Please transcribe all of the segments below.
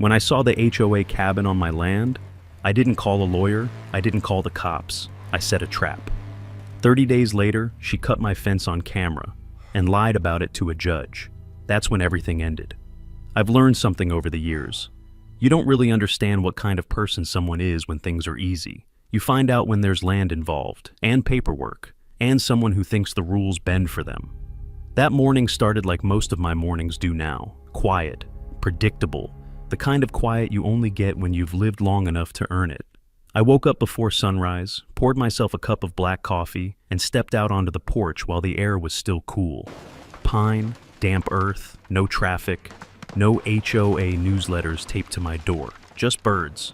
When I saw the HOA cabin on my land, I didn't call a lawyer, I didn't call the cops. I set a trap. 30 days later, she cut my fence on camera and lied about it to a judge. That's when everything ended. I've learned something over the years. You don't really understand what kind of person someone is when things are easy. You find out when there's land involved, and paperwork, and someone who thinks the rules bend for them. That morning started like most of my mornings do now. Quiet, predictable, the kind of quiet you only get when you've lived long enough to earn it. I woke up before sunrise, poured myself a cup of black coffee, and stepped out onto the porch while the air was still cool. Pine, damp earth, no traffic, no HOA newsletters taped to my door, just birds,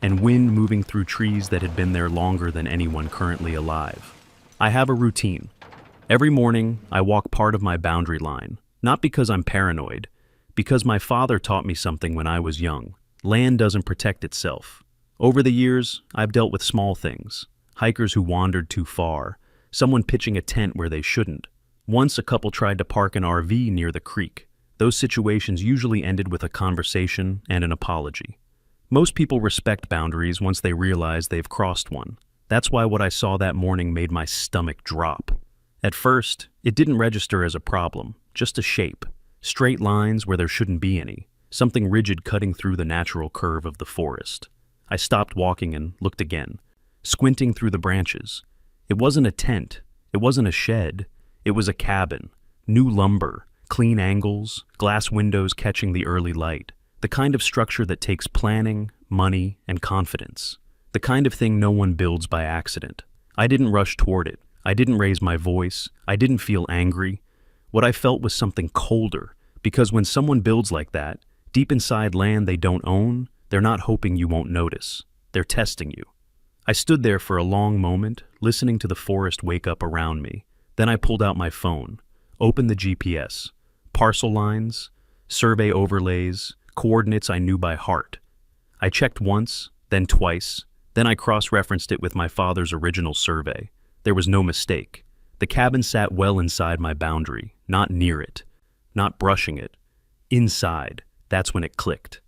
and wind moving through trees that had been there longer than anyone currently alive. I have a routine. Every morning, I walk part of my boundary line, not because I'm paranoid, because my father taught me something when I was young. Land doesn't protect itself. Over the years, I've dealt with small things. Hikers who wandered too far, someone pitching a tent where they shouldn't. Once a couple tried to park an RV near the creek. Those situations usually ended with a conversation and an apology. Most people respect boundaries once they realize they've crossed one. That's why what I saw that morning made my stomach drop. At first, it didn't register as a problem, just a shape. Straight lines where there shouldn't be any. Something rigid cutting through the natural curve of the forest. I stopped walking and looked again, squinting through the branches. It wasn't a tent. It wasn't a shed. It was a cabin. New lumber, clean angles, glass windows catching the early light. The kind of structure that takes planning, money, and confidence. The kind of thing no one builds by accident. I didn't rush toward it. I didn't raise my voice. I didn't feel angry. What I felt was something colder, because when someone builds like that, deep inside land they don't own, they're not hoping you won't notice. They're testing you. I stood there for a long moment, listening to the forest wake up around me. Then I pulled out my phone, opened the GPS, parcel lines, survey overlays, coordinates I knew by heart. I checked once, then twice, then I cross-referenced it with my father's original survey. There was no mistake. The cabin sat well inside my boundary, not near it, not brushing it. Inside, that's when it clicked.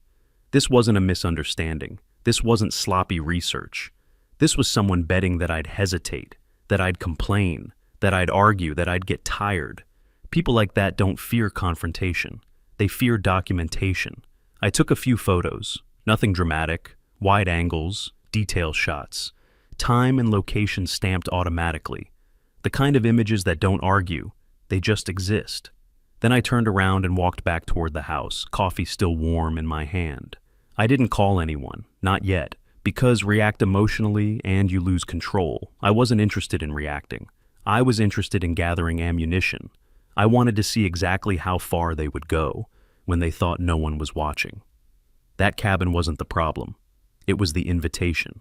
This wasn't a misunderstanding. This wasn't sloppy research. This was someone betting that I'd hesitate, that I'd complain, that I'd argue, that I'd get tired. People like that don't fear confrontation. They fear documentation. I took a few photos, nothing dramatic, wide angles, detail shots, time and location stamped automatically. The kind of images that don't argue, they just exist. Then I turned around and walked back toward the house, coffee still warm in my hand. I didn't call anyone, not yet, because react emotionally and you lose control. I wasn't interested in reacting. I was interested in gathering ammunition. I wanted to see exactly how far they would go when they thought no one was watching. That cabin wasn't the problem. It was the invitation.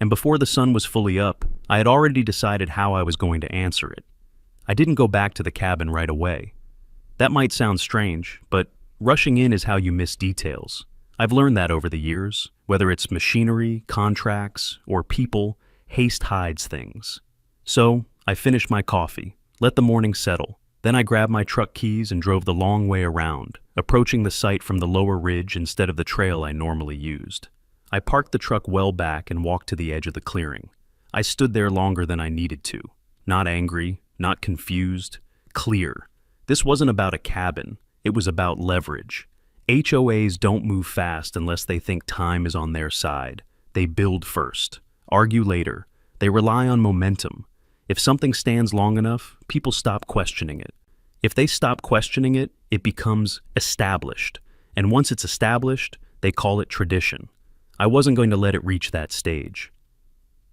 And before the sun was fully up, I had already decided how I was going to answer it. I didn't go back to the cabin right away. That might sound strange, but rushing in is how you miss details. I've learned that over the years. Whether it's machinery, contracts, or people, haste hides things. So, I finished my coffee, let the morning settle. Then I grabbed my truck keys and drove the long way around, approaching the site from the lower ridge instead of the trail I normally used. I parked the truck well back and walked to the edge of the clearing. I stood there longer than I needed to. Not angry, not confused, clear. This wasn't about a cabin. It was about leverage. HOAs don't move fast unless they think time is on their side. They build first, argue later. They rely on momentum. If something stands long enough, people stop questioning it. If they stop questioning it, it becomes established. And once it's established, they call it tradition. I wasn't going to let it reach that stage.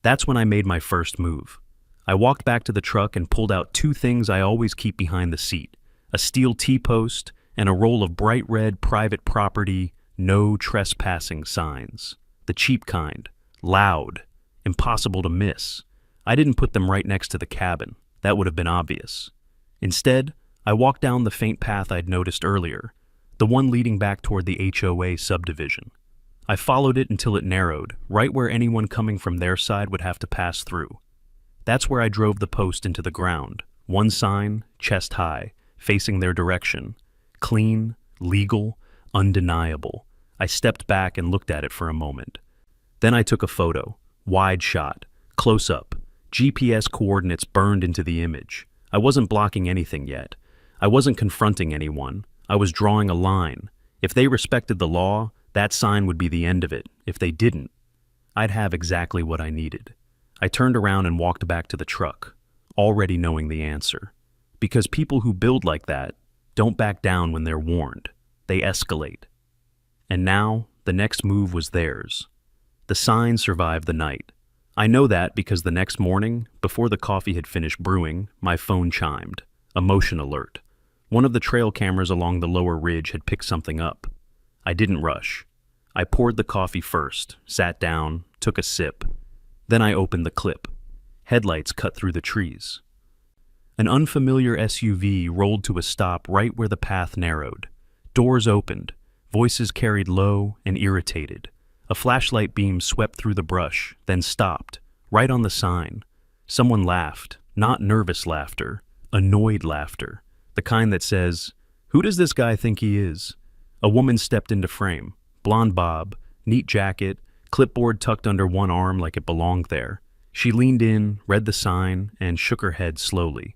That's when I made my first move. I walked back to the truck and pulled out two things I always keep behind the seat: a steel T-post and a roll of bright red private property, no trespassing signs. The cheap kind, loud, impossible to miss. I didn't put them right next to the cabin. That would have been obvious. Instead, I walked down the faint path I'd noticed earlier, the one leading back toward the HOA subdivision. I followed it until it narrowed, right where anyone coming from their side would have to pass through. That's where I drove the post into the ground, one sign, chest high, facing their direction. Clean, legal, undeniable. I stepped back and looked at it for a moment. Then I took a photo, wide shot, close up, GPS coordinates burned into the image. I wasn't blocking anything yet. I wasn't confronting anyone. I was drawing a line. If they respected the law, that sign would be the end of it. If they didn't, I'd have exactly what I needed. I turned around and walked back to the truck, already knowing the answer. Because people who build like that don't back down when they're warned. They escalate. And now, the next move was theirs. The sign survived the night. I know that because the next morning, before the coffee had finished brewing, my phone chimed. A motion alert. One of the trail cameras along the lower ridge had picked something up. I didn't rush. I poured the coffee first, sat down, took a sip. Then I opened the clip. Headlights cut through the trees. An unfamiliar SUV rolled to a stop right where the path narrowed. Doors opened. Voices carried low and irritated. A flashlight beam swept through the brush, then stopped, right on the sign. Someone laughed, not nervous laughter, annoyed laughter, the kind that says, "Who does this guy think he is?" A woman stepped into frame, blonde bob, neat jacket, clipboard tucked under one arm like it belonged there. She leaned in, read the sign, and shook her head slowly.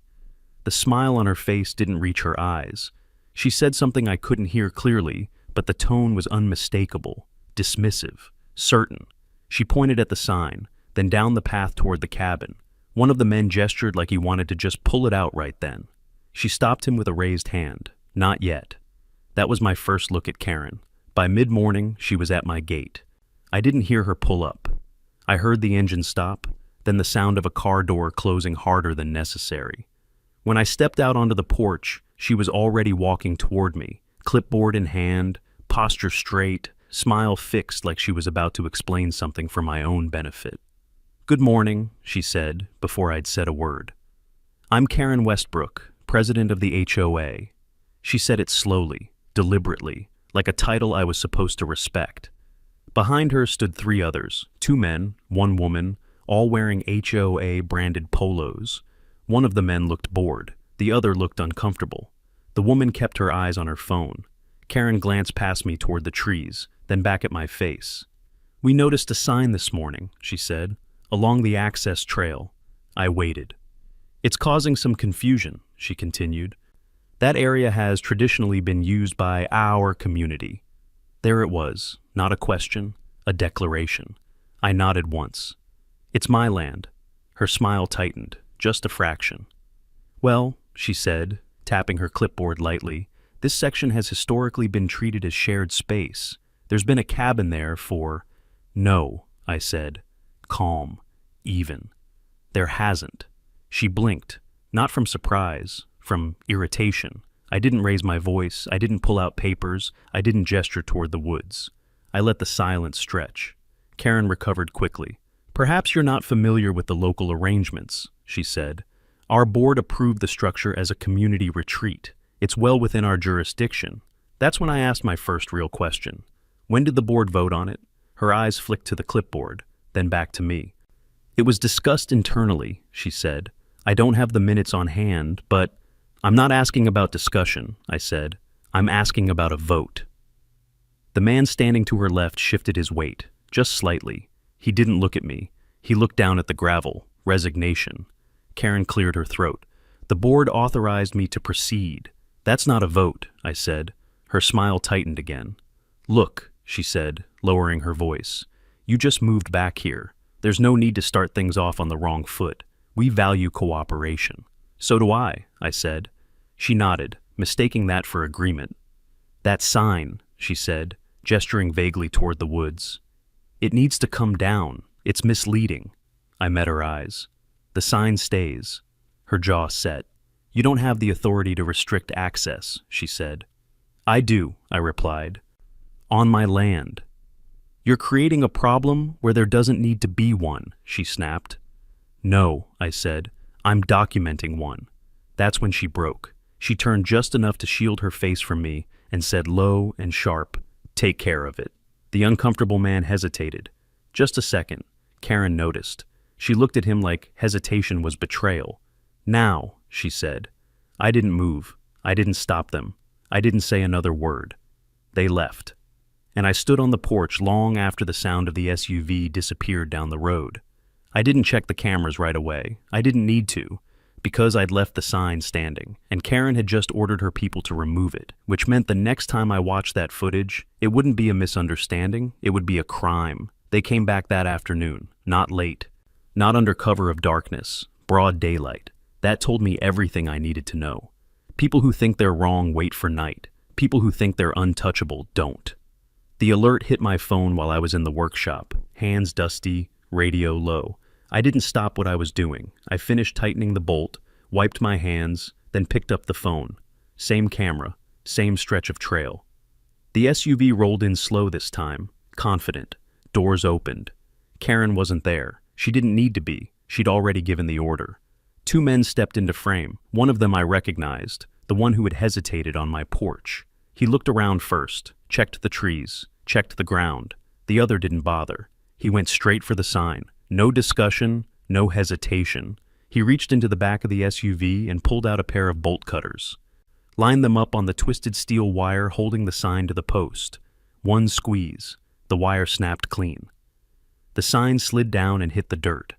The smile on her face didn't reach her eyes. She said something I couldn't hear clearly, but the tone was unmistakable, dismissive, certain. She pointed at the sign, then down the path toward the cabin. One of the men gestured like he wanted to just pull it out right then. She stopped him with a raised hand. Not yet. That was my first look at Karen. By mid-morning, she was at my gate. I didn't hear her pull up. I heard the engine stop, then the sound of a car door closing harder than necessary. When I stepped out onto the porch, she was already walking toward me, clipboard in hand, posture straight, smile fixed like she was about to explain something for my own benefit. "Good morning," she said, before I'd said a word. "I'm Karen Westbrook, president of the HOA. She said it slowly, deliberately, like a title I was supposed to respect. Behind her stood 3 others, 2 men, 1 woman, all wearing HOA-branded polos. One of the men looked bored. The other looked uncomfortable. The woman kept her eyes on her phone. Karen glanced past me toward the trees, then back at my face. "We noticed a sign this morning," she said, "along the access trail." I waited. "It's causing some confusion," she continued. "That area has traditionally been used by our community." There it was, not a question, a declaration. I nodded once. "It's my land." Her smile tightened, just a fraction. "Well," she said, tapping her clipboard lightly, "this section has historically been treated as shared space. There's been a cabin there for—" "No," I said, calm, even. "There hasn't." She blinked, not from surprise, from irritation. I didn't raise my voice, I didn't pull out papers, I didn't gesture toward the woods. I let the silence stretch. Karen recovered quickly. "Perhaps you're not familiar with the local arrangements," she said. "Our board approved the structure as a community retreat. It's well within our jurisdiction." That's when I asked my first real question. "When did the board vote on it?" Her eyes flicked to the clipboard, then back to me. "It was discussed internally," she said. "I don't have the minutes on hand, but—" "I'm not asking about discussion," I said. "I'm asking about a vote." The man standing to her left shifted his weight, just slightly. He didn't look at me. He looked down at the gravel, resignation. Karen cleared her throat. "The board authorized me to proceed." "That's not a vote," I said. Her smile tightened again. "Look," she said, lowering her voice. "You just moved back here. There's no need to start things off on the wrong foot. We value cooperation." "So do I," I said. She nodded, mistaking that for agreement. "That sign," she said, gesturing vaguely toward the woods. "It needs to come down. It's misleading." I met her eyes. "The sign stays." Her jaw set. "You don't have the authority to restrict access," she said. "I do," I replied. "On my land." "You're creating a problem where there doesn't need to be one," she snapped. "No," I said. "I'm documenting one." That's when she broke. She turned just enough to shield her face from me and said low and sharp, "Take care of it." The uncomfortable man hesitated. Just a second. Karen noticed. She looked at him like hesitation was betrayal. "Now," she said. I didn't move. I didn't stop them. I didn't say another word. They left. and I stood on the porch long after the sound of the SUV disappeared down the road. I didn't check the cameras right away. I didn't need to, because I'd left the sign standing, and Karen had just ordered her people to remove it, which meant the next time I watched that footage, it wouldn't be a misunderstanding, it would be a crime. They came back that afternoon, not late, not under cover of darkness, broad daylight. That told me everything I needed to know. People who think they're wrong wait for night. People who think they're untouchable don't. The alert hit my phone while I was in the workshop, hands dusty, radio low. I didn't stop what I was doing. I finished tightening the bolt, wiped my hands, then picked up the phone. Same camera, same stretch of trail. The SUV rolled in slow this time, confident. Doors opened. Karen wasn't there. She didn't need to be. She'd already given the order. Two men stepped into frame. One of them I recognized, the one who had hesitated on my porch. He looked around first, checked the trees, checked the ground. The other didn't bother. He went straight for the sign. No discussion, no hesitation. He reached into the back of the SUV and pulled out a pair of bolt cutters. Lined them up on the twisted steel wire holding the sign to the post. One squeeze. The wire snapped clean. The sign slid down and hit the dirt.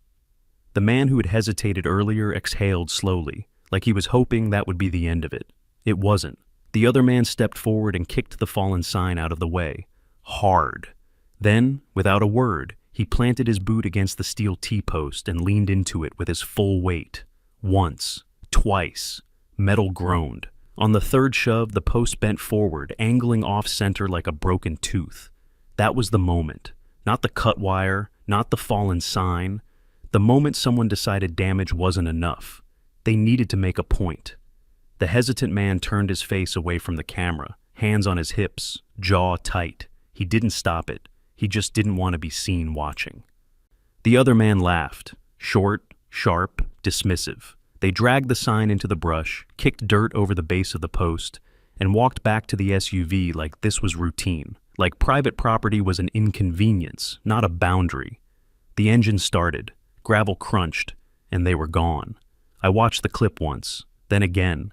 The man who had hesitated earlier exhaled slowly, like he was hoping that would be the end of it. It wasn't. The other man stepped forward and kicked the fallen sign out of the way. Hard. Then, without a word, he planted his boot against the steel T-post and leaned into it with his full weight. Once, twice. Metal groaned. On the third shove, the post bent forward, angling off-center like a broken tooth. That was the moment. Not the cut wire, not the fallen sign. The moment someone decided damage wasn't enough. They needed to make a point. The hesitant man turned his face away from the camera, hands on his hips, jaw tight. He didn't stop it. He just didn't want to be seen watching. The other man laughed, short, sharp, dismissive. They dragged the sign into the brush, kicked dirt over the base of the post, and walked back to the SUV like this was routine, like private property was an inconvenience, not a boundary. The engine started, gravel crunched, and they were gone. I watched the clip once, then again,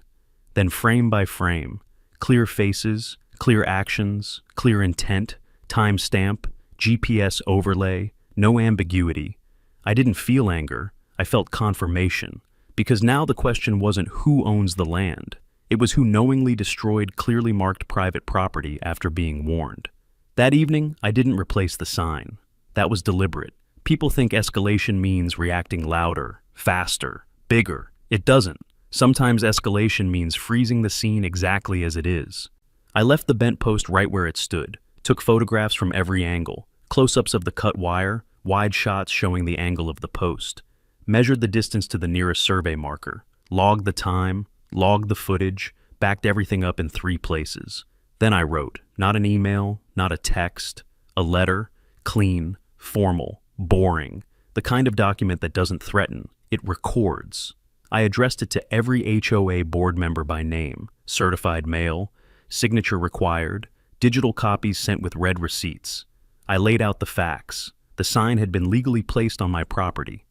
then frame by frame, clear faces, clear actions, clear intent, timestamp, GPS overlay, no ambiguity. I didn't feel anger, I felt confirmation, because now the question wasn't who owns the land. It was who knowingly destroyed clearly marked private property after being warned. That evening, I didn't replace the sign. That was deliberate. People think escalation means reacting louder, faster, bigger. It doesn't. Sometimes escalation means freezing the scene exactly as it is. I left the bent post right where it stood, took photographs from every angle, close-ups of the cut wire, wide shots showing the angle of the post, measured the distance to the nearest survey marker, logged the time, logged the footage, backed everything up in 3 places. Then I wrote, not an email, not a text, a letter, clean, formal, boring, the kind of document that doesn't threaten, it records. I addressed it to every HOA board member by name, certified mail, signature required, digital copies sent with red receipts. I laid out the facts. The sign had been legally placed on my property.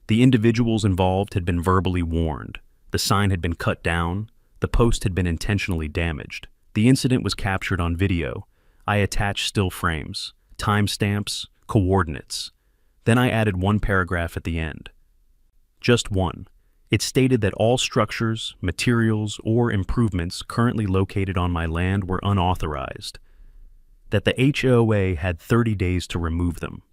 The individuals involved had been verbally warned. The sign had been cut down. The post had been intentionally damaged. The incident was captured on video. I attached still frames, timestamps, coordinates. Then I added 1 paragraph at the end. Just one. It stated that all structures, materials, or improvements currently located on my land were unauthorized, that the HOA had 30 days to remove them,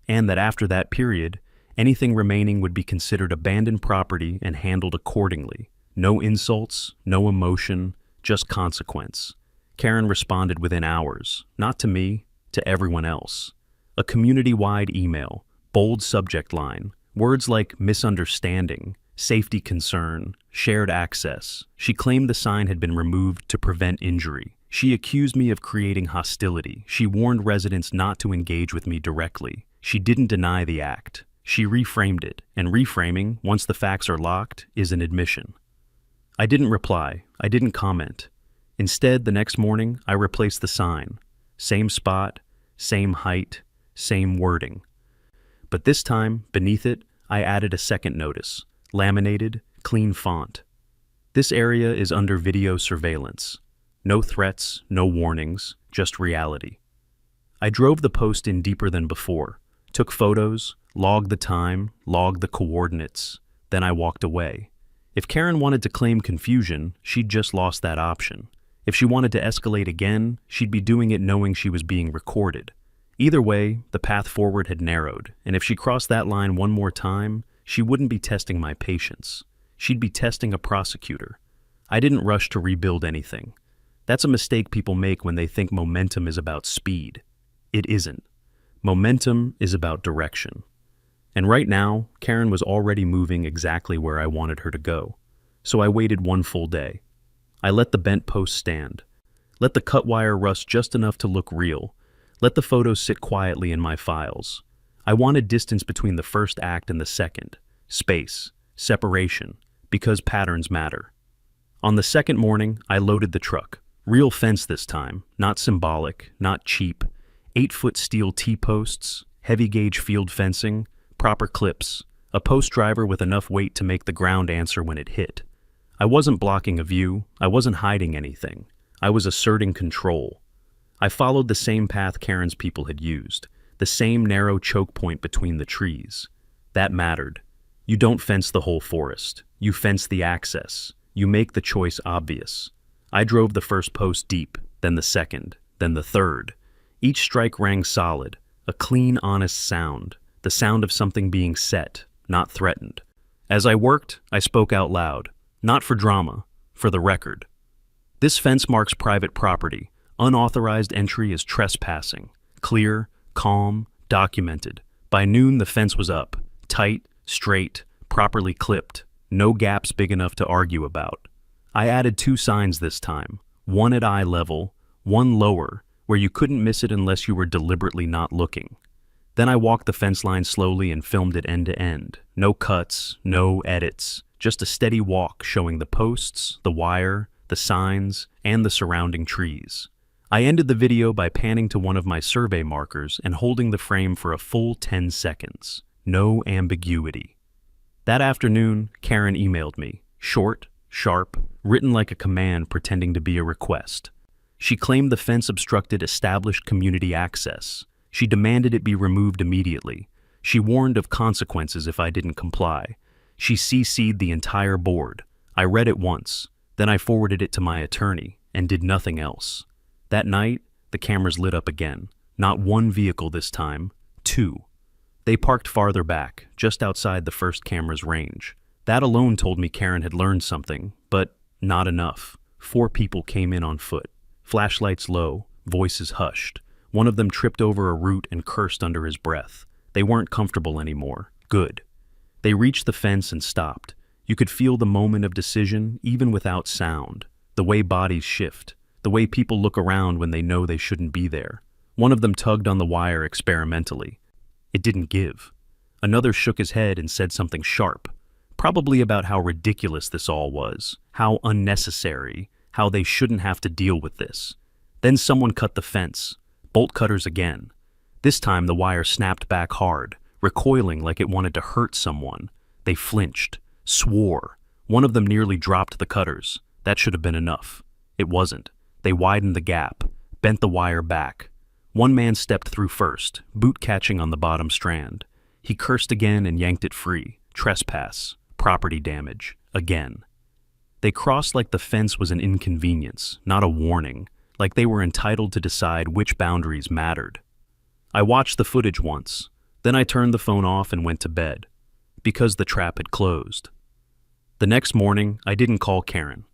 and that after that period, anything remaining would be considered abandoned property and handled accordingly. No insults, no emotion, just consequence. Karen responded within hours, not to me, to everyone else. A community-wide email, bold subject line, words like misunderstanding, safety concern, shared access. She claimed the sign had been removed to prevent injury. She accused me of creating hostility. She warned residents not to engage with me directly. She didn't deny the act. She reframed it, and reframing, once the facts are locked, is an admission. I didn't reply. I didn't comment. Instead, the next morning, I replaced the sign. Same spot, same height, same wording. But this time, beneath it, I added a second notice. Laminated, clean font. This area is under video surveillance. No threats, no warnings, just reality. I drove the post in deeper than before, took photos, logged the time, logged the coordinates, then I walked away. If Karen wanted to claim confusion, she'd just lost that option. If she wanted to escalate again, she'd be doing it knowing she was being recorded. Either way, the path forward had narrowed, and if she crossed that line one more time, she wouldn't be testing my patience. She'd be testing a prosecutor. I didn't rush to rebuild anything. That's a mistake people make when they think momentum is about speed. It isn't. Momentum is about direction. And right now, Karen was already moving exactly where I wanted her to go. So I waited one full day. I let the bent post stand. Let the cut wire rust just enough to look real. Let the photos sit quietly in my files. I wanted distance between the first act and the second. Space. Separation. Because patterns matter. On the second morning, I loaded the truck. Real fence this time. Not symbolic. Not cheap. 8-foot steel T-posts. Heavy-gauge field fencing. Proper clips. A post driver with enough weight to make the ground answer when it hit. I wasn't blocking a view. I wasn't hiding anything. I was asserting control. I followed the same path Karen's people had used. The same narrow choke point between the trees. That mattered. You don't fence the whole forest. You fence the access. You make the choice obvious. I drove the first post deep, then the second, then the third. Each strike rang solid, a clean, honest sound, the sound of something being set, not threatened. As I worked, I spoke out loud, not for drama, for the record. This fence marks private property. Unauthorized entry is trespassing. Clear, calm, documented. By noon, the fence was up, tight, straight, properly clipped. No gaps big enough to argue about. I added 2 signs this time, one at eye level, one lower, where you couldn't miss it unless you were deliberately not looking. Then I walked the fence line slowly and filmed it end to end. No cuts, no edits, just a steady walk showing the posts, the wire, the signs, and the surrounding trees. I ended the video by panning to one of my survey markers and holding the frame for a full 10 seconds. No ambiguity. That afternoon, Karen emailed me, short, sharp, written like a command pretending to be a request. She claimed the fence obstructed established community access. She demanded it be removed immediately. She warned of consequences if I didn't comply. She CC'd the entire board. I read it once, then I forwarded it to my attorney and did nothing else. That night, the cameras lit up again. Not one vehicle this time, 2. They parked farther back, just outside the first camera's range. That alone told me Karen had learned something, but not enough. 4 people came in on foot. Flashlights low, voices hushed. One of them tripped over a root and cursed under his breath. They weren't comfortable anymore. Good. They reached the fence and stopped. You could feel the moment of decision even without sound. The way bodies shift. The way people look around when they know they shouldn't be there. One of them tugged on the wire experimentally. It didn't give. Another shook his head and said something sharp, probably about how ridiculous this all was, how unnecessary, how they shouldn't have to deal with this. Then someone cut the fence, bolt cutters again. This time the wire snapped back hard, recoiling like it wanted to hurt someone. They flinched, swore. One of them nearly dropped the cutters. That should have been enough. It wasn't. They widened the gap, bent the wire back. One man stepped through first, boot catching on the bottom strand. He cursed again and yanked it free. Trespass. Property damage. Again. They crossed like the fence was an inconvenience, not a warning, like they were entitled to decide which boundaries mattered. I watched the footage once, then I turned the phone off and went to bed, because the trap had closed. The next morning, I didn't call Karen.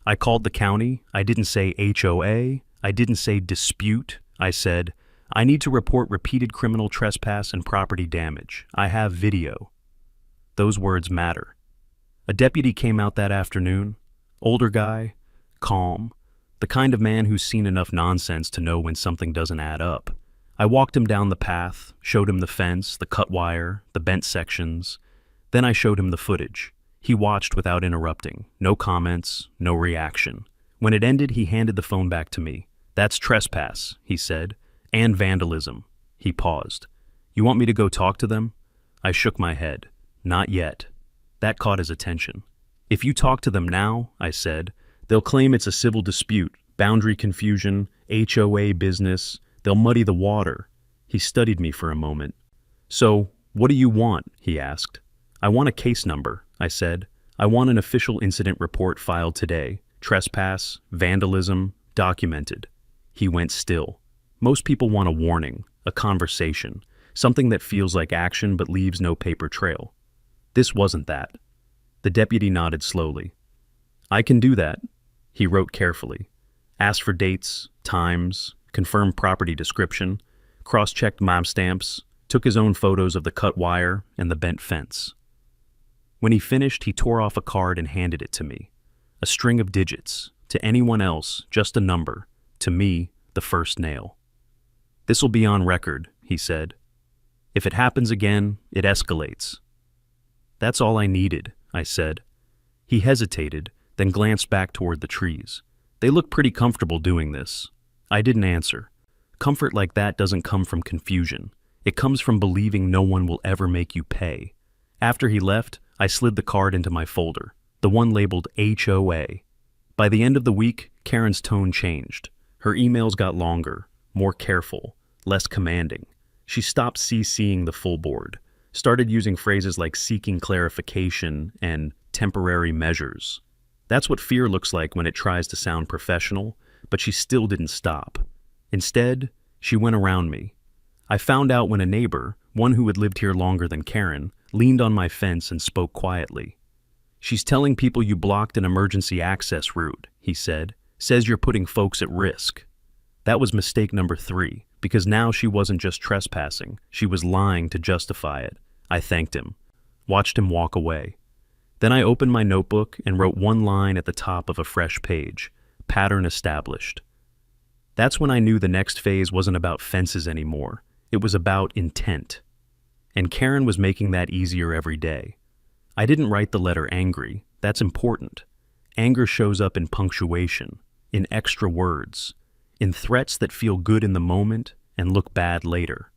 I called the county. I didn't say HOA. I didn't say dispute. I said, I need to report repeated criminal trespass and property damage. I have video. Those words matter. A deputy came out that afternoon. Older guy, calm, the kind of man who's seen enough nonsense to know when something doesn't add up. I walked him down the path, showed him the fence, the cut wire, the bent sections. Then I showed him the footage. He watched without interrupting. No comments, no reaction. When it ended, he handed the phone back to me. That's trespass, he said, and vandalism. He paused. You want me to go talk to them? I shook my head. Not yet. That caught his attention. If you talk to them now, I said, they'll claim it's a civil dispute, boundary confusion, HOA business. They'll muddy the water. He studied me for a moment. So, what do you want? He asked. I want a case number, I said. I want an official incident report filed today. Trespass, vandalism, documented. He went still. Most people want a warning, a conversation, something that feels like action but leaves no paper trail. This wasn't that. The deputy nodded slowly. I can do that. He wrote carefully. Asked for dates, times, confirmed property description, cross-checked mob stamps, took his own photos of the cut wire and the bent fence. When he finished, he tore off a card and handed it to me. A string of digits. To anyone else, just a number. To me, the first nail. This'll be on record, he said. If it happens again, it escalates. That's all I needed, I said. He hesitated, then glanced back toward the trees. They looked pretty comfortable doing this. I didn't answer. Comfort like that doesn't come from confusion. It comes from believing no one will ever make you pay. After he left, I slid the card into my folder, the one labeled HOA. By the end of the week, Karen's tone changed. Her emails got longer, more careful, less commanding. She stopped CCing the full board, started using phrases like seeking clarification and temporary measures. That's what fear looks like when it tries to sound professional, but she still didn't stop. Instead, she went around me. I found out when a neighbor, one who had lived here longer than Karen, leaned on my fence and spoke quietly. She's telling people you blocked an emergency access route, he said. Says you're putting folks at risk. That was mistake number 3, because now she wasn't just trespassing, she was lying to justify it. I thanked him, watched him walk away. Then I opened my notebook and wrote one line at the top of a fresh page, pattern established. That's when I knew the next phase wasn't about fences anymore. It was about intent. And Karen was making that easier every day. I didn't write the letter angry. That's important. Anger shows up in punctuation, in extra words, in threats that feel good in the moment and look bad later.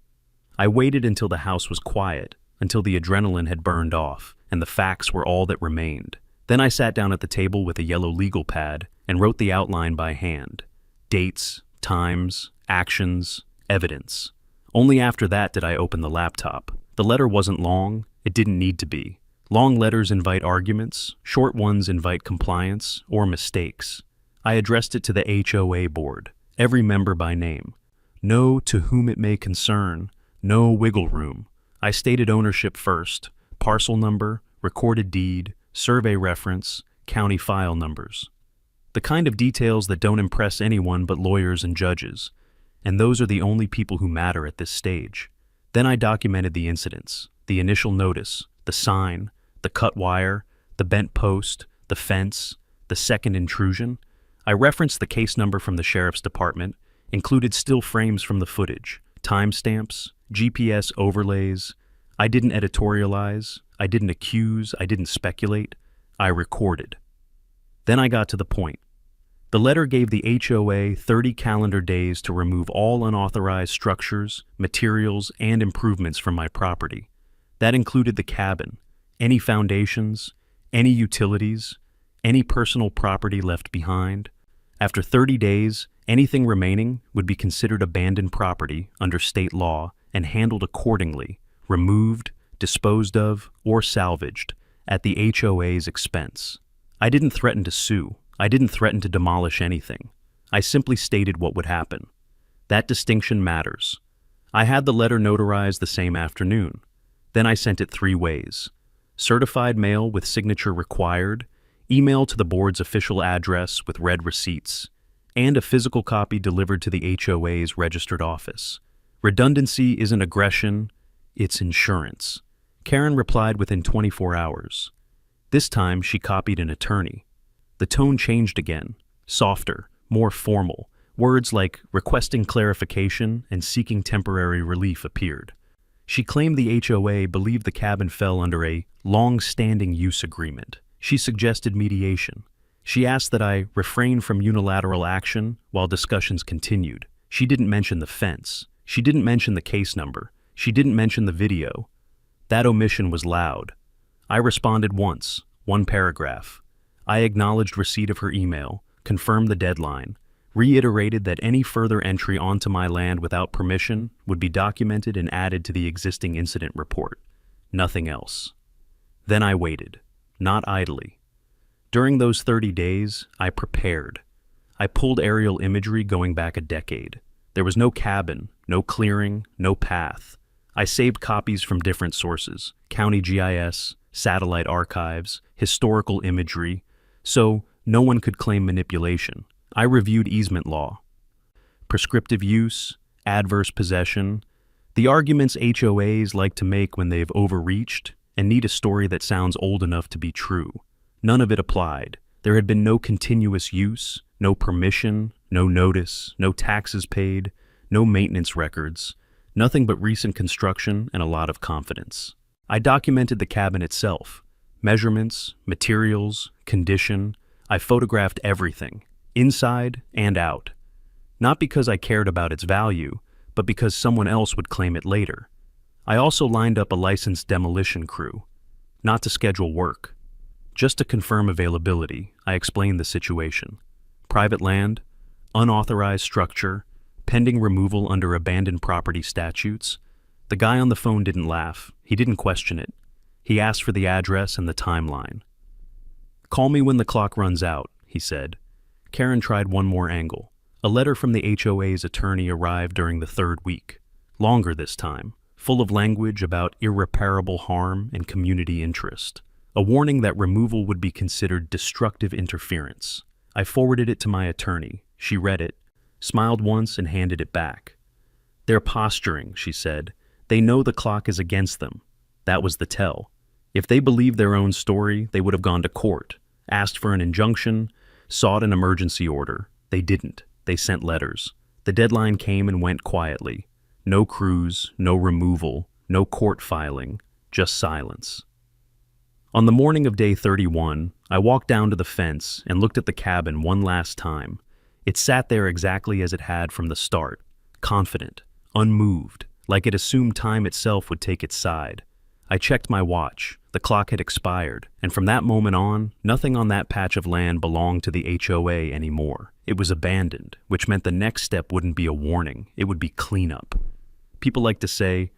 I waited until the house was quiet, until the adrenaline had burned off, and the facts were all that remained. Then I sat down at the table with a yellow legal pad and wrote the outline by hand. Dates, times, actions, evidence. Only after that did I open the laptop. The letter wasn't long. It didn't need to be. Long letters invite arguments. Short ones invite compliance or mistakes. I addressed it to the HOA board, every member by name. No to whom it may concern. No wiggle room. I stated ownership first. Parcel number, recorded deed, survey reference, county file numbers. The kind of details that don't impress anyone but lawyers and judges. And those are the only people who matter at this stage. Then I documented the incidents, the initial notice, the sign, the cut wire, the bent post, the fence, the second intrusion. I referenced the case number from the sheriff's department, included still frames from the footage, timestamps, GPS overlays. I didn't editorialize, I didn't accuse, I didn't speculate. I recorded. Then I got to the point. The letter gave the HOA 30 calendar days to remove all unauthorized structures, materials, and improvements from my property. That included the cabin, any foundations, any utilities, any personal property left behind. After 30 days, anything remaining would be considered abandoned property under state law and handled accordingly, removed, disposed of, or salvaged at the HOA's expense. I didn't threaten to sue. I didn't threaten to demolish anything. I simply stated what would happen. That distinction matters. I had the letter notarized the same afternoon. Then I sent it 3 ways. Certified mail with signature required, email to the board's official address with read receipts, and a physical copy delivered to the HOA's registered office. Redundancy isn't aggression, it's insurance. Karen replied within 24 hours. This time she copied an attorney. The tone changed again, softer, more formal. Words like requesting clarification and seeking temporary relief appeared. She claimed the HOA believed the cabin fell under a long-standing use agreement. She suggested mediation. She asked that I refrain from unilateral action while discussions continued. She didn't mention the fence. She didn't mention the case number. She didn't mention the video. That omission was loud. I responded once, 1 paragraph. I acknowledged receipt of her email, confirmed the deadline, reiterated that any further entry onto my land without permission would be documented and added to the existing incident report. Nothing else. Then I waited, not idly. During those 30 days, I prepared. I pulled aerial imagery going back a decade. There was no cabin, no clearing, no path. I saved copies from different sources, county GIS, satellite archives, historical imagery, so no one could claim manipulation. I reviewed easement law, prescriptive use, adverse possession, the arguments HOAs like to make when they've overreached and need a story that sounds old enough to be true. None of it applied. There had been no continuous use, no permission, no notice, no taxes paid, no maintenance records, nothing but recent construction and a lot of confidence. I documented the cabin itself, measurements, materials, condition. I photographed everything, inside and out. Not because I cared about its value, but because someone else would claim it later. I also lined up a licensed demolition crew, not to schedule work. Just to confirm availability, I explained the situation. Private land, unauthorized structure, pending removal under abandoned property statutes. The guy on the phone didn't laugh. He didn't question it. He asked for the address and the timeline. "Call me when the clock runs out," he said. Karen tried one more angle. A letter from the HOA's attorney arrived during the third week. Longer this time, full of language about irreparable harm and community interest. A warning that removal would be considered destructive interference. I forwarded it to my attorney. She read it, smiled once and handed it back. "They're posturing," she said. "They know the clock is against them." That was the tell. If they believed their own story, they would have gone to court, asked for an injunction, sought an emergency order. They didn't. They sent letters. The deadline came and went quietly. No crews, no removal, no court filing, just silence. On the morning of day 31, I walked down to the fence and looked at the cabin one last time. It sat there exactly as it had from the start, confident, unmoved, like it assumed time itself would take its side. I checked my watch. The clock had expired, and from that moment on, nothing on that patch of land belonged to the HOA anymore. It was abandoned, which meant the next step wouldn't be a warning, it would be cleanup. People like to say,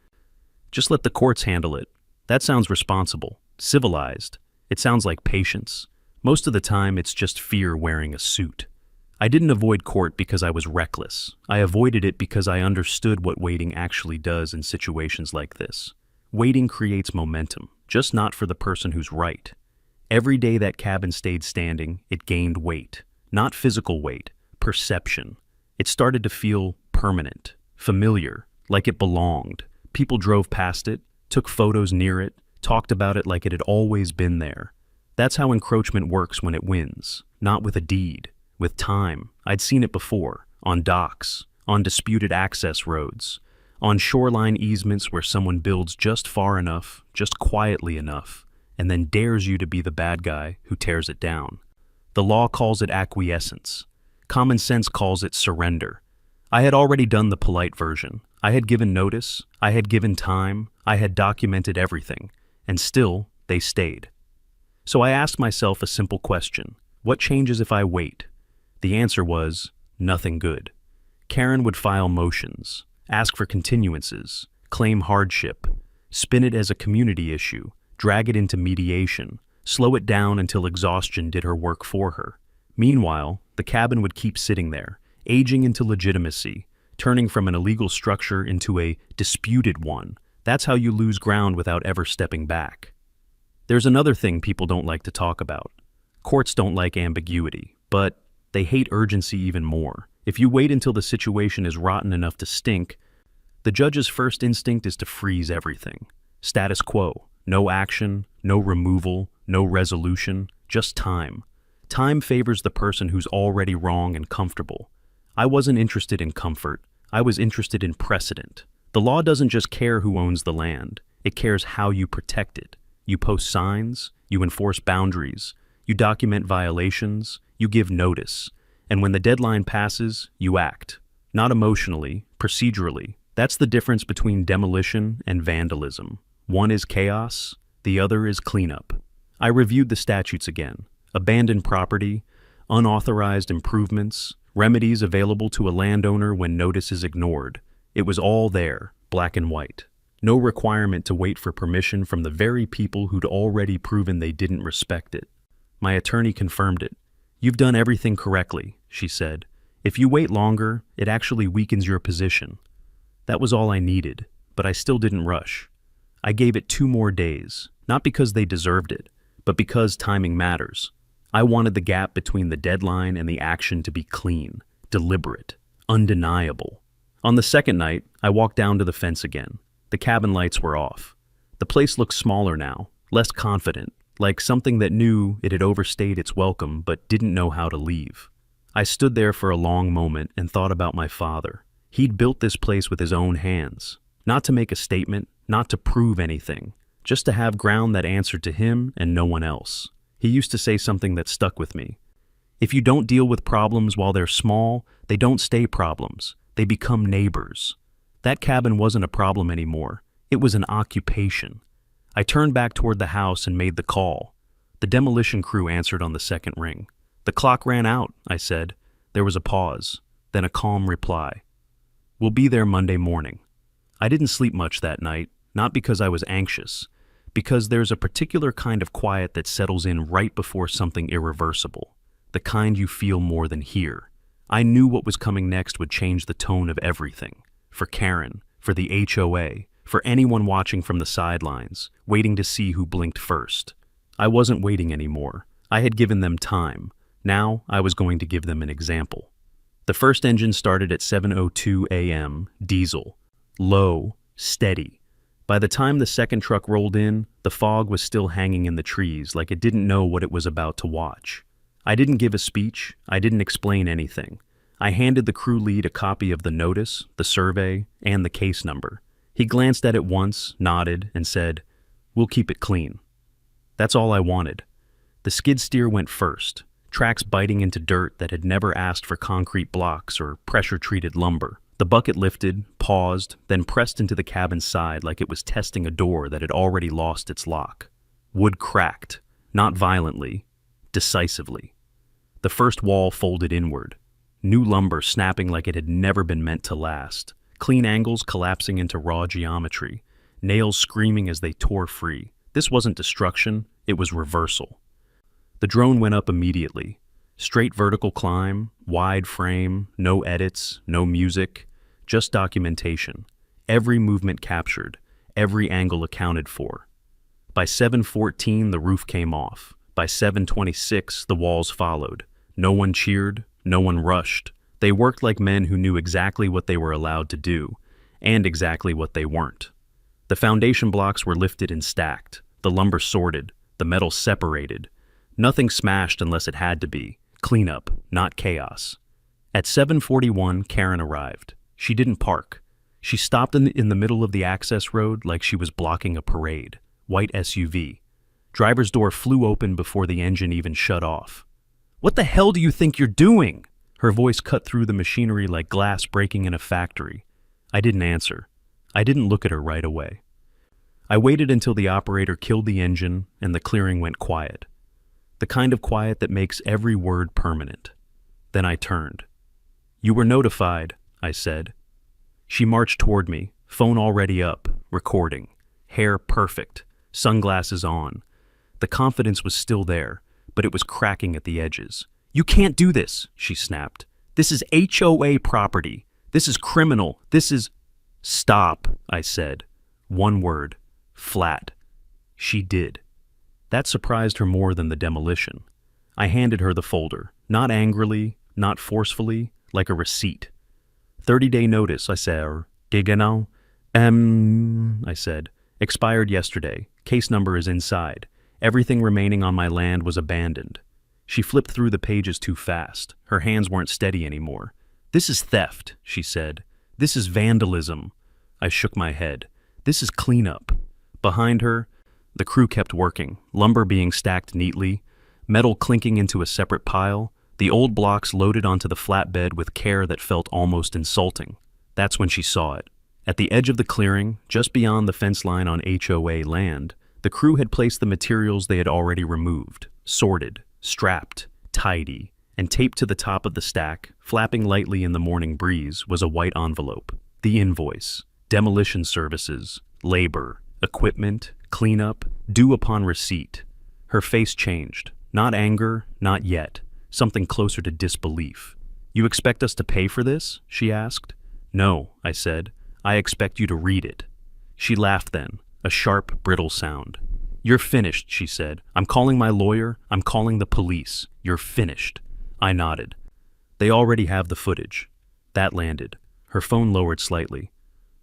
"Just let the courts handle it." That sounds responsible, civilized. It sounds like patience. Most of the time, it's just fear wearing a suit. I didn't avoid court because I was reckless. I avoided it because I understood what waiting actually does in situations like this. Waiting creates momentum, just not for the person who's right. Every day that cabin stayed standing, it gained weight. Not physical weight, perception. It started to feel permanent, familiar, like it belonged. People drove past it, took photos near it, talked about it like it had always been there. That's how encroachment works when it wins, not with a deed, with time. I'd seen it before, on docks, on disputed access roads, on shoreline easements where someone builds just far enough, just quietly enough, and then dares you to be the bad guy who tears it down. The law calls it acquiescence. Common sense calls it surrender. I had already done the polite version. I had given notice, I had given time, I had documented everything, and still, they stayed. So I asked myself a simple question. What changes if I wait? The answer was, nothing good. Karen would file motions, ask for continuances, claim hardship, spin it as a community issue, drag it into mediation, slow it down until exhaustion did her work for her. Meanwhile, the cabin would keep sitting there, aging into legitimacy, turning from an illegal structure into a disputed one. That's how you lose ground without ever stepping back. There's another thing people don't like to talk about. Courts don't like ambiguity, but they hate urgency even more. If you wait until the situation is rotten enough to stink, the judge's first instinct is to freeze everything. Status quo. No action, no removal, no resolution, just time. Time favors the person who's already wrong and comfortable. I wasn't interested in comfort. I was interested in precedent. The law doesn't just care who owns the land. It cares how you protect it. You post signs, you enforce boundaries, you document violations, you give notice. And when the deadline passes, you act. Not emotionally, procedurally. That's the difference between demolition and vandalism. One is chaos, the other is cleanup. I reviewed the statutes again. Abandoned property, unauthorized improvements, remedies available to a landowner when notice is ignored. It was all there, black and white. No requirement to wait for permission from the very people who'd already proven they didn't respect it. My attorney confirmed it. "You've done everything correctly," she said. "If you wait longer, it actually weakens your position." That was all I needed, but I still didn't rush. I gave it 2 more days, not because they deserved it, but because timing matters. I wanted the gap between the deadline and the action to be clean, deliberate, undeniable. On the second night, I walked down to the fence again. The cabin lights were off. The place looked smaller now, less confident, like something that knew it had overstayed its welcome but didn't know how to leave. I stood there for a long moment and thought about my father. He'd built this place with his own hands, not to make a statement, not to prove anything, just to have ground that answered to him and no one else. He used to say something that stuck with me. If you don't deal with problems while they're small, they don't stay problems. They become neighbors. That cabin wasn't a problem anymore. It was an occupation. I turned back toward the house and made the call. The demolition crew answered on the second ring. "The clock ran out," I said. There was a pause, then a calm reply. "We'll be there Monday morning." I didn't sleep much that night, not because I was anxious, because there's a particular kind of quiet that settles in right before something irreversible, the kind you feel more than hear. I knew what was coming next would change the tone of everything. For Karen, for the HOA, for anyone watching from the sidelines, waiting to see who blinked first. I wasn't waiting anymore. I had given them time. Now I was going to give them an example. The first engine started at 7:02 a.m., diesel. Low, steady. By the time the second truck rolled in, the fog was still hanging in the trees like it didn't know what it was about to watch. I didn't give a speech. I didn't explain anything. I handed the crew lead a copy of the notice, the survey, and the case number. He glanced at it once, nodded, and said, "We'll keep it clean." That's all I wanted. The skid steer went first, tracks biting into dirt that had never asked for concrete blocks or pressure-treated lumber. The bucket lifted, paused, then pressed into the cabin's side like it was testing a door that had already lost its lock. Wood cracked, not violently, decisively. The first wall folded inward, new lumber snapping like it had never been meant to last, clean angles collapsing into raw geometry, nails screaming as they tore free. This wasn't destruction, it was reversal. The drone went up immediately. Straight vertical climb, wide frame, no edits, no music, just documentation. Every movement captured, every angle accounted for. By 7:14, the roof came off. By 7:26, the walls followed. No one cheered, no one rushed. They worked like men who knew exactly what they were allowed to do, and exactly what they weren't. The foundation blocks were lifted and stacked, the lumber sorted, the metal separated. Nothing smashed unless it had to be. Cleanup, not chaos. At 7:41, Karen arrived. She didn't park. She stopped in the middle of the access road like she was blocking a parade. White SUV. Driver's door flew open before the engine even shut off. "What the hell do you think you're doing?" Her voice cut through the machinery like glass breaking in a factory. I didn't answer. I didn't look at her right away. I waited until the operator killed the engine and the clearing went quiet. The kind of quiet that makes every word permanent. Then I turned. "You were notified," I said. She marched toward me, phone already up, recording. Hair perfect, sunglasses on. The confidence was still there, but it was cracking at the edges. "You can't do this," she snapped. "This is HOA property. This is criminal. This is—" "Stop," I said. One word. Flat. She did. That surprised her more than the demolition. I handed her the folder, not angrily, not forcefully, like a receipt. 30-day notice, I said. Genau. I said. Expired yesterday. Case number is inside. Everything remaining on my land was abandoned. She flipped through the pages too fast. Her hands weren't steady anymore. "This is theft," she said. "This is vandalism." I shook my head. "This is cleanup." Behind her, the crew kept working, lumber being stacked neatly, metal clinking into a separate pile, the old blocks loaded onto the flatbed with care that felt almost insulting. That's when she saw it. At the edge of the clearing, just beyond the fence line on HOA land, the crew had placed the materials they had already removed, sorted, strapped, tidy, and taped to the top of the stack, Flapping lightly in the morning breeze was a white envelope. The invoice. Demolition services. Labor. Equipment. Cleanup. Due upon receipt. Her face changed. Not anger, not yet. Something closer to disbelief. "You expect us to pay for this?" she asked. "No," I said. "I expect you to read it." She laughed then, a sharp, brittle sound. "You're finished," she said. "I'm calling my lawyer. I'm calling the police. You're finished." I nodded. "They already have the footage." That landed. Her phone lowered slightly.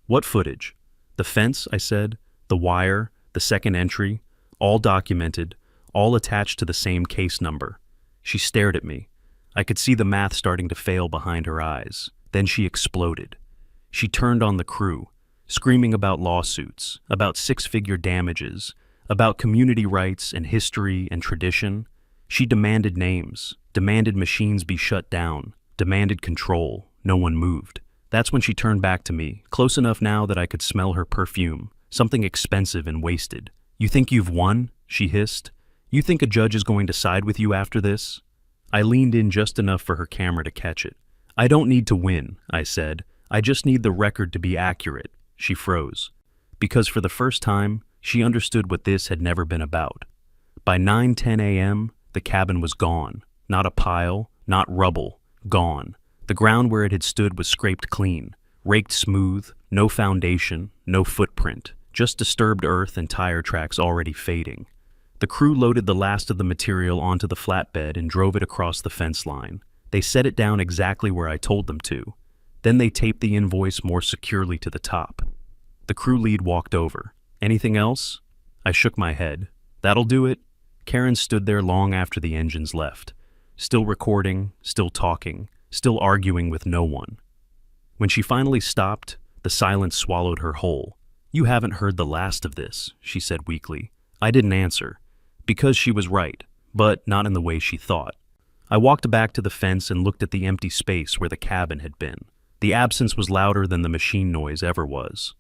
"What footage?" "The fence," I said. "The wire, the second entry, all documented, all attached to the same case number." She stared at me. I could see the math starting to fail behind her eyes. Then she exploded. She turned on the crew, screaming about lawsuits, about six-figure damages, about community rights and history and tradition. She demanded names, demanded machines be shut down, demanded control. No one moved. That's when she turned back to me, close enough now that I could smell her perfume, something expensive and wasted. "You think you've won?" she hissed. "You think a judge is going to side with you after this?" I leaned in just enough for her camera to catch it. "I don't need to win," I said. "I just need the record to be accurate." She froze. Because for the first time, she understood what this had never been about. By 9:10 a.m., the cabin was gone. Not a pile, not rubble. Gone. The ground where it had stood was scraped clean, raked smooth, no foundation, no footprint, just disturbed earth and tire tracks already fading. The crew loaded the last of the material onto the flatbed and drove it across the fence line. They set it down exactly where I told them to. Then they taped the invoice more securely to the top. The crew lead walked over. "Anything else?" I shook my head. "That'll do it." Karen stood there long after the engines left, still recording, still talking, still arguing with no one. When she finally stopped, the silence swallowed her whole. "You haven't heard the last of this," she said weakly. I didn't answer, because she was right, but not in the way she thought. I walked back to the fence and looked at the empty space where the cabin had been. The absence was louder than the machine noise ever was.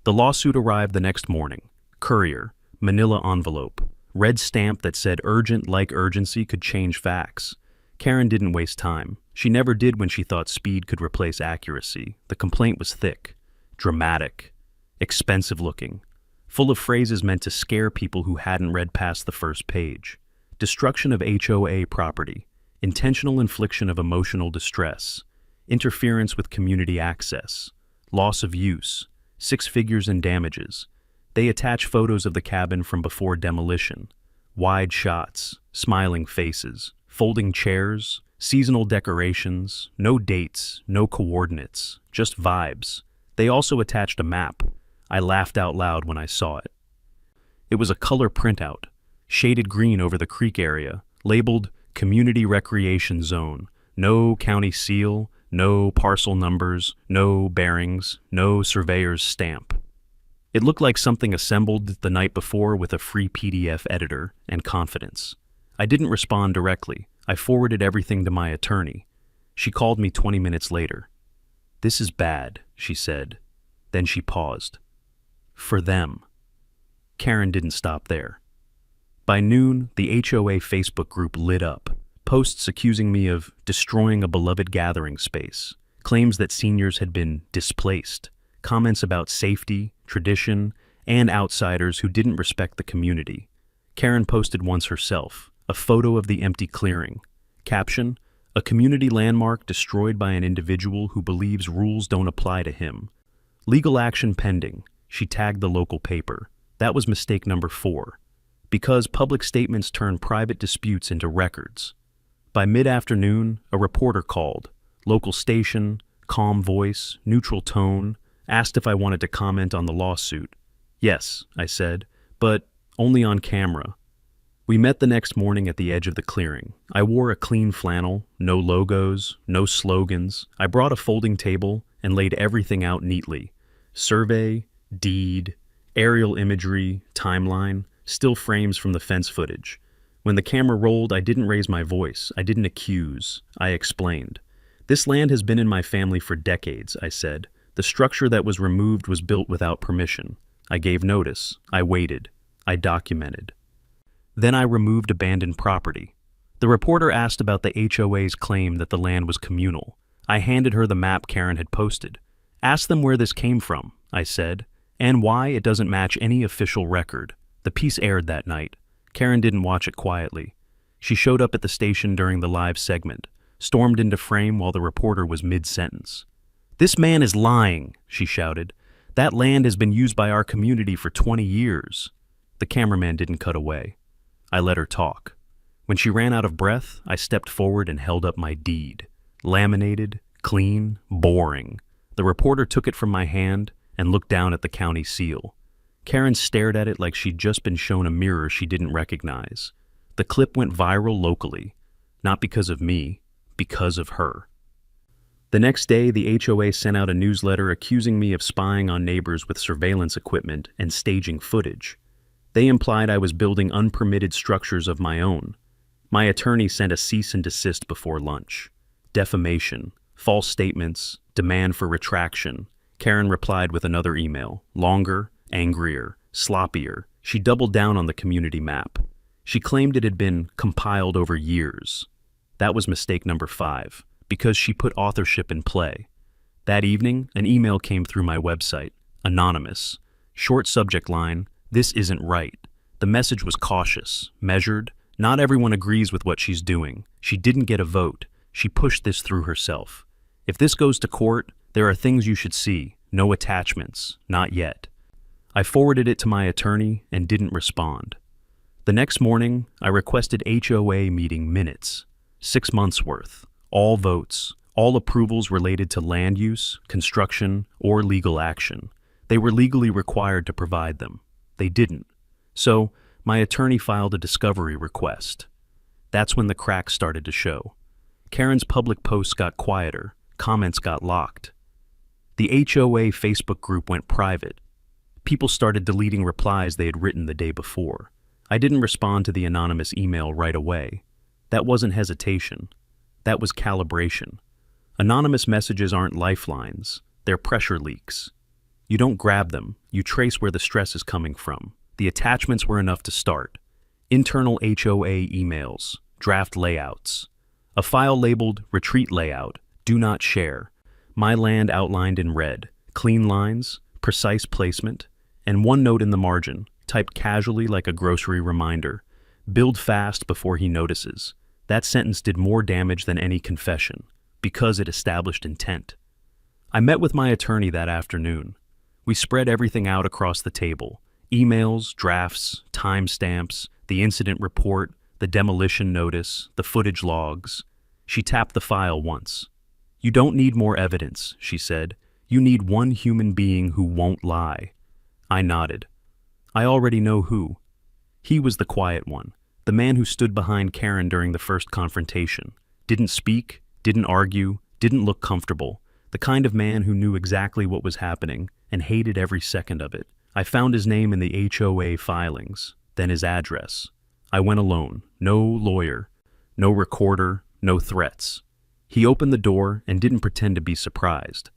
The lawsuit arrived the next morning. Courier, manila envelope, red stamp that said urgent like urgency could change facts. Karen didn't waste time. She never did when she thought speed could replace accuracy. The complaint was thick, dramatic, expensive looking, full of phrases meant to scare people who hadn't read past the first page. Destruction of HOA property, intentional infliction of emotional distress, interference with community access, loss of use, 6 figures in damages. They attach photos of the cabin from before demolition, wide shots, smiling faces, folding chairs, seasonal decorations, no dates, no coordinates, just vibes. They also attached a map. I laughed out loud when I saw it. It was a color printout, shaded green over the creek area, labeled Community Recreation Zone. No county seal, no parcel numbers, no bearings, no surveyor's stamp. It looked like something assembled the night before with a free PDF editor and confidence. I didn't respond directly. I forwarded everything to my attorney. She called me 20 minutes later. "This is bad," she said. Then she paused. "For them." Karen didn't stop there. By noon, the HOA Facebook group lit up. Posts accusing me of destroying a beloved gathering space, claims that seniors had been displaced, comments about safety, tradition, and outsiders who didn't respect the community. Karen posted once herself, a photo of the empty clearing. Caption, "A community landmark destroyed by an individual who believes rules don't apply to him. Legal action pending." She tagged the local paper. That was mistake number 4. Because public statements turn private disputes into records. By mid-afternoon, a reporter called. Local station, calm voice, neutral tone, asked if I wanted to comment on the lawsuit. "Yes," I said, "but only on camera." We met the next morning at the edge of the clearing. I wore a clean flannel, no logos, no slogans. I brought a folding table and laid everything out neatly. Survey, deed, aerial imagery, timeline, still frames from the fence footage. When the camera rolled, I didn't raise my voice. I didn't accuse. I explained. "This land has been in my family for decades," I said. "The structure that was removed was built without permission. I gave notice. I waited. I documented." Then I removed abandoned property. The reporter asked about the HOA's claim that the land was communal. I handed her the map Karen had posted. Ask them where this came from, I said, and why it doesn't match any official record. The piece aired that night. Karen didn't watch it quietly. She showed up at the station during the live segment, stormed into frame while the reporter was mid-sentence. "This man is lying," she shouted. "That land has been used by our community for 20 years. The cameraman didn't cut away. I let her talk. When she ran out of breath, I stepped forward and held up my deed. Laminated, clean, boring. The reporter took it from my hand and looked down at the county seal. Karen stared at it like she'd just been shown a mirror she didn't recognize. The clip went viral locally, not because of me, because of her. The next day, the HOA sent out a newsletter accusing me of spying on neighbors with surveillance equipment and staging footage. They implied I was building unpermitted structures of my own. My attorney sent a cease and desist before lunch. Defamation, false statements, demand for retraction. Karen replied with another email, longer, angrier, sloppier. She doubled down on the community map. She claimed it had been compiled over years. That was mistake number 5, because she put authorship in play. That evening, an email came through my website, anonymous. Short subject line, "This isn't right." The message was cautious, measured. Not everyone agrees with what she's doing. She didn't get a vote. She pushed this through herself. If this goes to court, there are things you should see. No attachments. Not yet. I forwarded it to my attorney and didn't respond. The next morning, I requested HOA meeting minutes. 6 months worth. All votes, all approvals related to land use, construction, or legal action. They were legally required to provide them. They didn't. So, my attorney filed a discovery request. That's when the cracks started to show. Karen's public posts got quieter, comments got locked. The HOA Facebook group went private. People started deleting replies they had written the day before. I didn't respond to the anonymous email right away. That wasn't hesitation. That was calibration. Anonymous messages aren't lifelines. They're pressure leaks. You don't grab them. You trace where the stress is coming from. The attachments were enough to start. Internal HOA emails, draft layouts. A file labeled retreat layout, do not share. My land outlined in red, clean lines, precise placement, and one note in the margin, typed casually like a grocery reminder. Build fast before he notices. That sentence did more damage than any confession, because it established intent. I met with my attorney that afternoon. We spread everything out across the table. Emails, drafts, timestamps, the incident report, the demolition notice, the footage logs. She tapped the file once. "You don't need more evidence," she said. "You need one human being who won't lie." I nodded. I already know who. He was the quiet one, the man who stood behind Karen during the first confrontation. Didn't speak, didn't argue, didn't look comfortable. The kind of man who knew exactly what was happening and hated every second of it. I found his name in the HOA filings, then his address. I went alone, no lawyer, no recorder, no threats. He opened the door and didn't pretend to be surprised.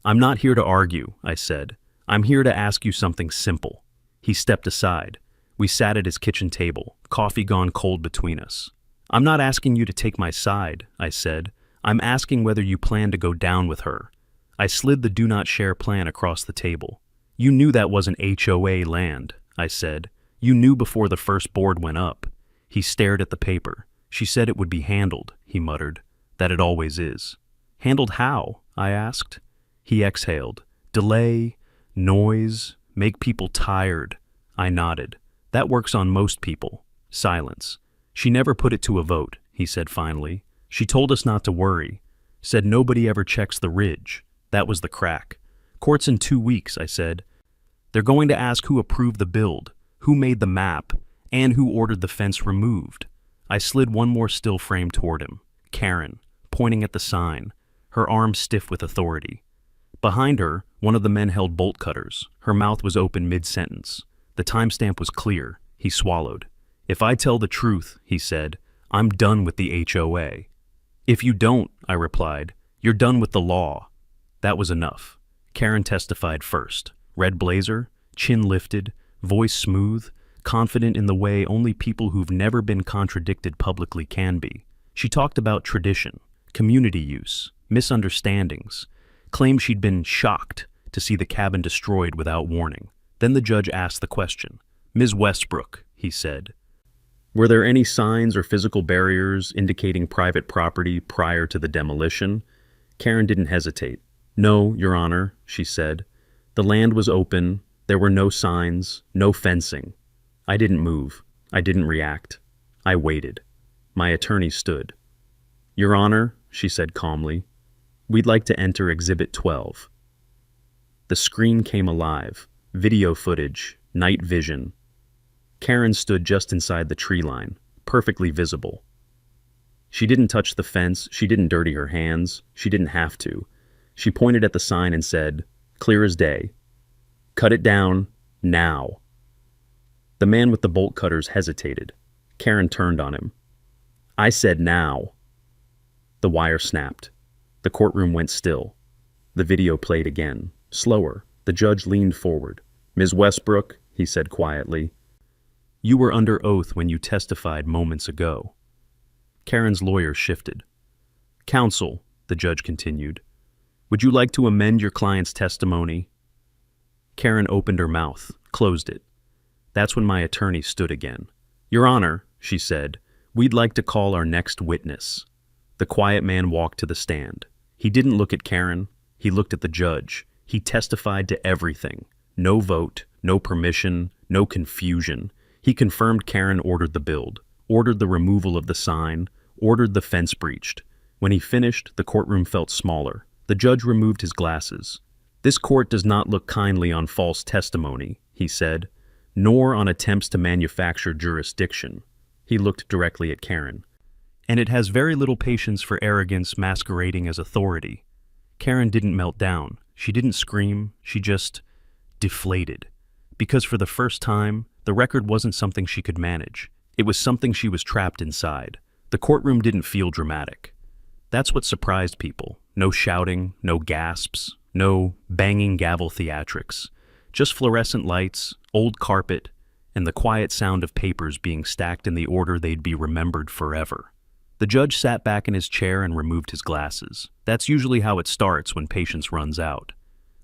"I'm not here to argue," I said. "I'm here to ask you something simple." He stepped aside. We sat at his kitchen table, coffee gone cold between us. "I'm not asking you to take my side," I said. "I'm asking whether you plan to go down with her." I slid the do not share plan across the table. "You knew that wasn't HOA land," I said. "You knew before the first board went up." He stared at the paper. "She said it would be handled," he muttered. "That it always is." "Handled how?" I asked. He exhaled. "Delay, noise, make people tired." I nodded. "That works on most people." Silence. "She never put it to a vote," he said finally. "She told us not to worry. Said nobody ever checks the ridge." That was the crack. "Court's in 2 weeks," I said. "They're going to ask who approved the build, who made the map, and who ordered the fence removed." I slid one more still frame toward him. Karen, pointing at the sign, her arm stiff with authority. Behind her, one of the men held bolt cutters. Her mouth was open mid-sentence. The timestamp was clear. He swallowed. "If I tell the truth," he said, "I'm done with the HOA." "If you don't," I replied, "you're done with the law." That was enough. Karen testified first. Red blazer, chin lifted, voice smooth, confident in the way only people who've never been contradicted publicly can be. She talked about tradition, community use, misunderstandings, claimed she'd been shocked to see the cabin destroyed without warning. Then the judge asked the question. "Ms. Westbrook," he said, "were there any signs or physical barriers indicating private property prior to the demolition?" Karen didn't hesitate. "No, Your Honor," she said. "The land was open. There were no signs, no fencing. I didn't move. I didn't react. I waited." My attorney stood. "Your Honor," she said calmly, "we'd like to enter Exhibit 12. The screen came alive. Video footage, night vision. Karen stood just inside the tree line, perfectly visible. She didn't touch the fence, she didn't dirty her hands, she didn't have to. She pointed at the sign and said, clear as day, "Cut it down, now." The man with the bolt cutters hesitated. Karen turned on him. "I said now." The wire snapped. The courtroom went still. The video played again, slower. The judge leaned forward. "Ms. Westbrook," he said quietly, "you were under oath when you testified moments ago." Karen's lawyer shifted. "Counsel," the judge continued, "would you like to amend your client's testimony?" Karen opened her mouth, closed it. That's when my attorney stood again. "Your Honor," she said, "we'd like to call our next witness." The quiet man walked to the stand. He didn't look at Karen. He looked at the judge. He testified to everything. No vote, no permission, no confusion. He confirmed Karen ordered the build, ordered the removal of the sign, ordered the fence breached. When he finished, the courtroom felt smaller. The judge removed his glasses. "This court does not look kindly on false testimony," he said, "nor on attempts to manufacture jurisdiction." He looked directly at Karen. "And it has very little patience for arrogance masquerading as authority." Karen didn't melt down. She didn't scream. She just deflated. Because for the first time, the record wasn't something she could manage. It was something she was trapped inside. The courtroom didn't feel dramatic. That's what surprised people. No shouting, no gasps, no banging gavel theatrics. Just fluorescent lights, old carpet, and the quiet sound of papers being stacked in the order they'd be remembered forever. The judge sat back in his chair and removed his glasses. That's usually how it starts when patience runs out.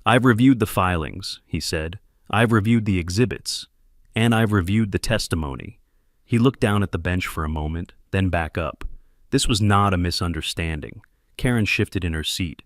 "I've reviewed the filings," he said. "I've reviewed the exhibits. And I've reviewed the testimony." He looked down at the bench for a moment, then back up. This was not a misunderstanding. Karen shifted in her seat.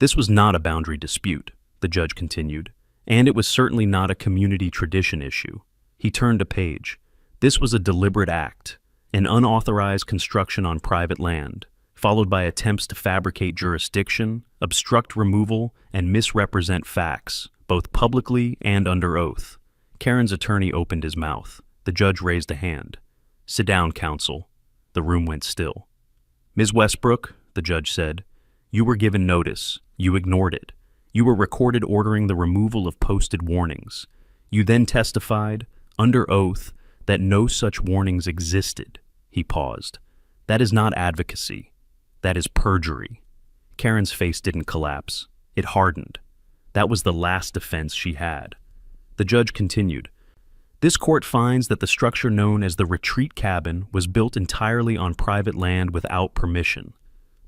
"This was not a boundary dispute," the judge continued. "And it was certainly not a community tradition issue." He turned a page. "This was a deliberate act. An unauthorized construction on private land, followed by attempts to fabricate jurisdiction, obstruct removal, and misrepresent facts, both publicly and under oath." Karen's attorney opened his mouth. The judge raised a hand. "Sit down, counsel." The room went still. "Ms. Westbrook," the judge said, "you were given notice. You ignored it. You were recorded ordering the removal of posted warnings. You then testified, under oath, that no such warnings existed." He paused. "That is not advocacy. That is perjury." Karen's face didn't collapse. It hardened. That was the last defense she had. The judge continued. "This court finds that the structure known as the retreat cabin was built entirely on private land without permission.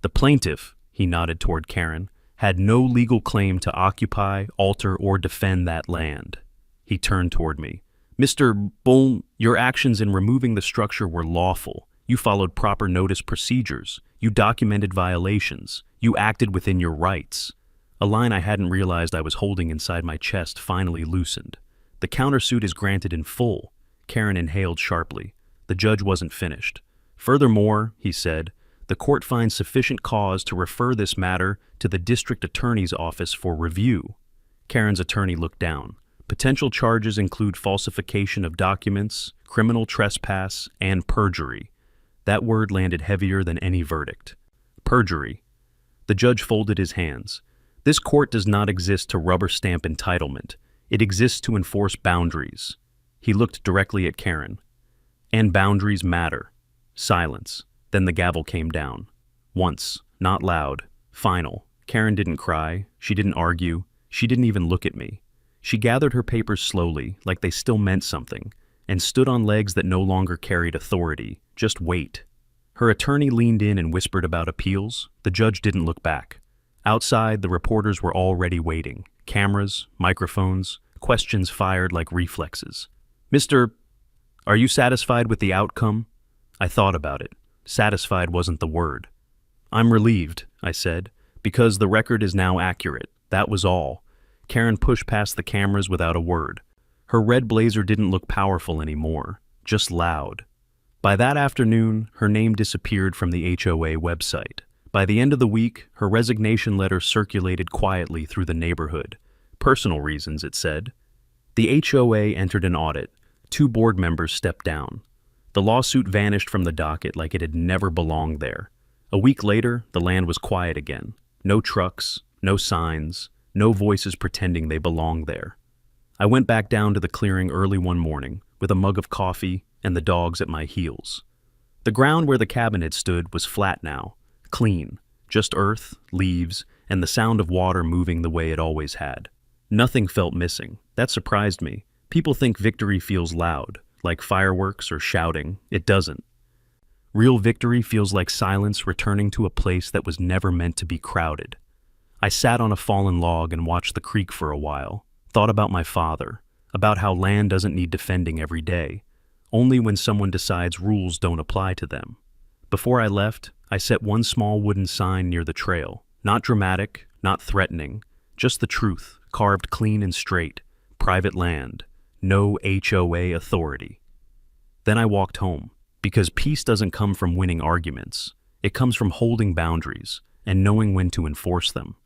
The plaintiff," he nodded toward Karen, "had no legal claim to occupy, alter, or defend that land." He turned toward me. "Mr. Bull, your actions in removing the structure were lawful. You followed proper notice procedures. You documented violations. You acted within your rights." A line I hadn't realized I was holding inside my chest finally loosened. "The countersuit is granted in full." Karen inhaled sharply. The judge wasn't finished. "Furthermore," he said, "the court finds sufficient cause to refer this matter to the district attorney's office for review." Karen's attorney looked down. "Potential charges include falsification of documents, criminal trespass, and perjury." That word landed heavier than any verdict. Perjury. The judge folded his hands. "This court does not exist to rubber stamp entitlement. It exists to enforce boundaries." He looked directly at Karen. "And boundaries matter." Silence. Then the gavel came down. Once, not loud, final. Karen didn't cry. She didn't argue. She didn't even look at me. She gathered her papers slowly, like they still meant something, and stood on legs that no longer carried authority, just weight. Her attorney leaned in and whispered about appeals. The judge didn't look back. Outside, the reporters were already waiting. Cameras, microphones, questions fired like reflexes. "Mr. Are you satisfied with the outcome?" I thought about it. Satisfied wasn't the word. "I'm relieved," I said, "because the record is now accurate. That was all." Karen pushed past the cameras without a word. Her red blazer didn't look powerful anymore, just loud. By that afternoon, her name disappeared from the HOA website. By the end of the week, her resignation letter circulated quietly through the neighborhood. Personal reasons, it said. The HOA entered an audit. 2 board members stepped down. The lawsuit vanished from the docket like it had never belonged there. A week later, the land was quiet again. No trucks, no signs, no voices pretending they belonged there. I went back down to the clearing early one morning, with a mug of coffee and the dogs at my heels. The ground where the cabin had stood was flat now, clean, just earth, leaves, and the sound of water moving the way it always had. Nothing felt missing. That surprised me. People think victory feels loud, like fireworks or shouting. It doesn't. Real victory feels like silence returning to a place that was never meant to be crowded. I sat on a fallen log and watched the creek for a while, thought about my father, about how land doesn't need defending every day, only when someone decides rules don't apply to them. Before I left, I set one small wooden sign near the trail, not dramatic, not threatening, just the truth, carved clean and straight, private land, no HOA authority. Then I walked home, because peace doesn't come from winning arguments. It comes from holding boundaries and knowing when to enforce them.